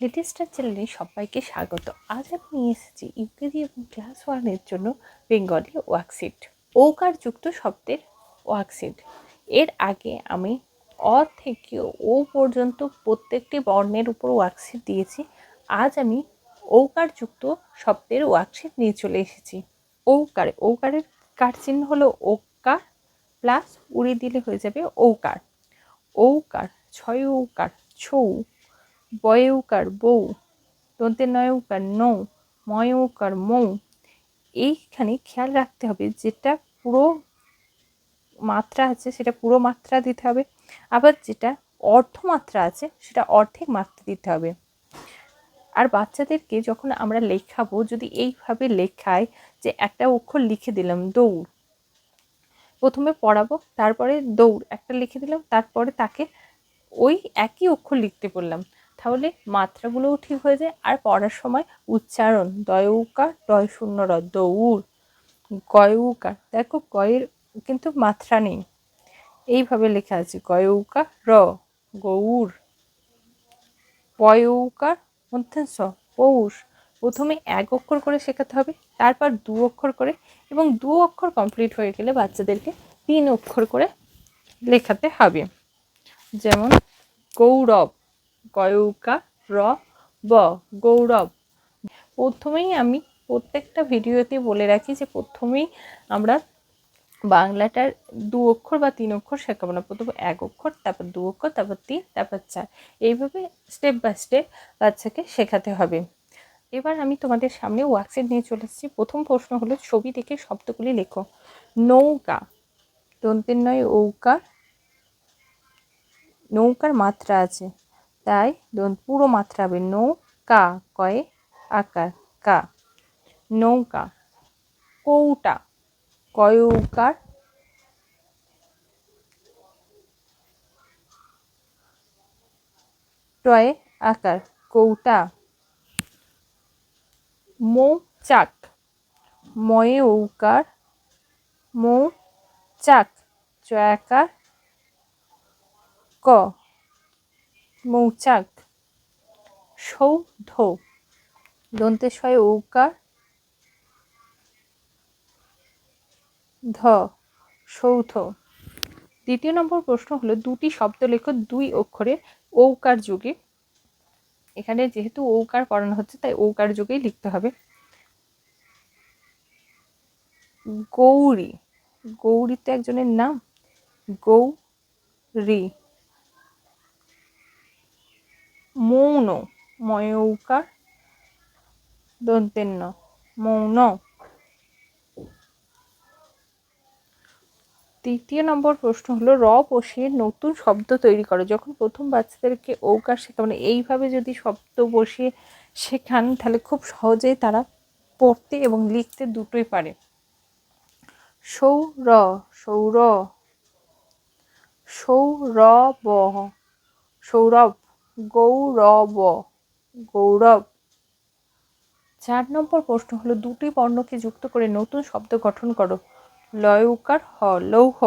Little star চ্যানেলে সবাইকে স্বাগত। আজ আমি নিয়ে এসেছি ইউকেজি এবং ক্লাস 1-এর জন্য বেঙ্গলি ওয়ার্কশিট, ওকার যুক্ত শব্দের ওয়ার্কশিট। এর আগে আমি অ থেকে ও পর্যন্ত প্রত্যেকটি বর্ণের উপর ওয়ার্কশিট দিয়েছি। আজ আমি ঔকার যুক্ত শব্দের ওয়ার্কশিট নিয়ে চলে এসেছি। ঔকারের কার চিহ্ন হলো ওকার প্লাস উড়ি দিলে হয়ে যাবে ঔকার। ঔকার, ছয় ঔকার ছৌ, বয়ে উকার বউ, দন্তের নয় উকার নৌ, ময় উকার মৌ। এইখানে খেয়াল রাখতে হবে যেটা পুরো মাত্রা আছে সেটা পুরো মাত্রা দিতে হবে, আবার যেটা অর্ধমাত্রা আছে সেটা অর্ধেক মাত্রা দিতে হবে। আর বাচ্চাদেরকে যখন আমরা লেখাবো, যদি এইভাবে লেখায় যে একটা অক্ষর লিখে দিলাম দৌড়, প্রথমে পড়াবো, তারপরে দৌড় একটা লিখে দিলাম, তারপরে তাকে ওই একই অক্ষর লিখতে বললাম, তাহলে মাত্রাগুলোও ঠিক হয়ে যায়। আর পড়ার সময় উচ্চারণ দয় উকার ডয় শূন্য র দৌড়, গয় উকার, দেখো গয়ের কিন্তু মাত্রা নেই, এইভাবে লেখা আছে গয় উকার র গৌর, পয় উকার মধ্যাংশ পৌষ। প্রথমে এক অক্ষর করে শেখাতে হবে, তারপর দু অক্ষর করে, এবং দু অক্ষর কমপ্লিট হয়ে গেলে বাচ্চাদেরকে 3 অক্ষর করে লেখাতে হবে। যেমন গৌরব, গয়ৌকা র ব, গৌরব। প্রথমেই আমি প্রত্যেকটা ভিডিওতে বলে রাখি যে প্রথমেই আমরা বাংলাটার 2 অক্ষর বা 3 অক্ষর শেখাবো না, প্রথমে 1 অক্ষর, তারপর 2 অক্ষর, তারপর 3, তারপর 4, এইভাবে স্টেপ বাই স্টেপ বাচ্চাকে শেখাতে হবে। এবার আমি তোমাদের সামনে ওয়ার্কশিট নিয়ে চলে এসেছি। প্রথম প্রশ্ন হলো ছবি দেখে শব্দগুলি লেখো। নৌকা, দন্তের নয় ঔকার, নৌকার মাত্রা আছে তাই পুরো মাত্রা হবে নৌ কা, কয়ে আকার কা, নৌকা। কৌটা, কয় উকার টয়ে আকার কৌটা। মৌচাক, ময়ে ঔকার মৌচাক, চয়াকার ক, মৌচাক। সৌধ, দন্তেশয় ঔকার ধ, সৌধ। দ্বিতীয় নম্বর প্রশ্ন হলো দুটি শব্দ লেখো 2 অক্ষরে ঔকার যুগে। এখানে যেহেতু ঔকার পড়ানো হচ্ছে তাই ঔকার যুগেই লিখতে হবে। গৌরী, গৌরী তো একজনের নাম, গৌরী। মৌন, ময় ঔকার দন্তের ন, মৌন। তৃতীয় নম্বর প্রশ্ন হলো র বসিয়ে নতুন শব্দ তৈরি করো। যখন প্রথম বাচ্চাদেরকে ঔকার শেখাবেন, এইভাবে যদি শব্দ বসিয়ে শেখান তাহলে খুব সহজেই তারা পড়তে এবং লিখতে দুটোই পারে। সৌর, সৌর, সৌরব, সৌরভ, গৌরব, গৌরব। 4 নম্বর প্রশ্ন হলো দুটি বর্ণকে যুক্ত করে নতুন শব্দ গঠন করো। লয় উকার হ, লৌহ।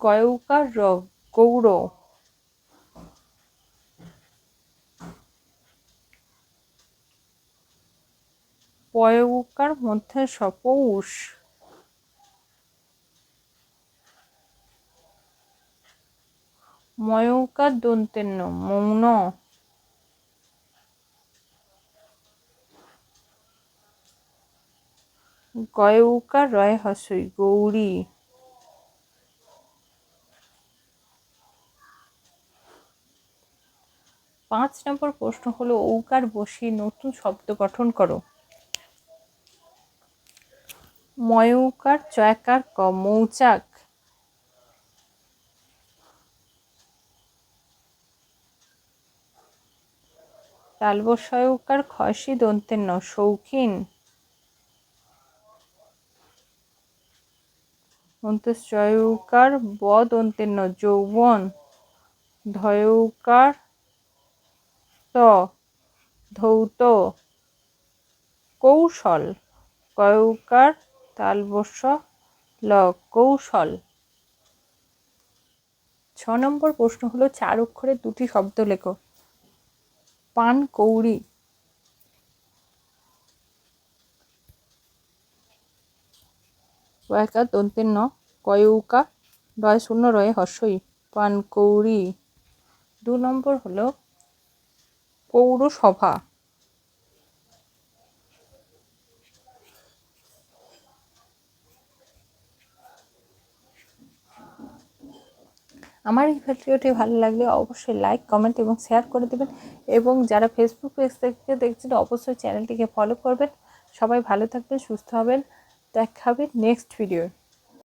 গয় উকার র, গৌর। পয় উকার মধ্যে সপৌষ। ময়ৌকার দন্তের ন, মৌন। গয় উকার রয় হসই, গৌরী। 5 নম্বর প্রশ্ন হলো ঔকার বসিয়ে নতুন শব্দ গঠন করো। ময়ৌকার চয়কার ক, মৌচাক। তালবস্যয়কার খসি দন্তের ন, শৌখিন। অন্তশ্চয়কার ব দন্তের ন, যৌবন। ধয়ৌকার ত, ধৌত। কৌশল, কয়ৌকার তালবস্য ল কৌশল। 6 নম্বর প্রশ্ন হলো 4 অক্ষরের দুটি শব্দ লেখো। পানকৌড়ি। ওয়াকার দন্তের ন, কয়ৌকা, ডয় শূন্য রয়ে হর্ষই, পানকৌড়ি। 2 নম্বর হলো পৌরসভা। আমার এই ভিডিওটি ভালো লাগলে অবশ্যই লাইক, কমেন্ট এবং শেয়ার করে দেবেন, এবং যারা ফেসবুক পেজ থেকে দেখছেন অবশ্যই চ্যানেলটিকে ফলো করবেন। সবাই ভালো থাকবেন, সুস্থ হবেন, দেখা হবে নেক্সট ভিডিও।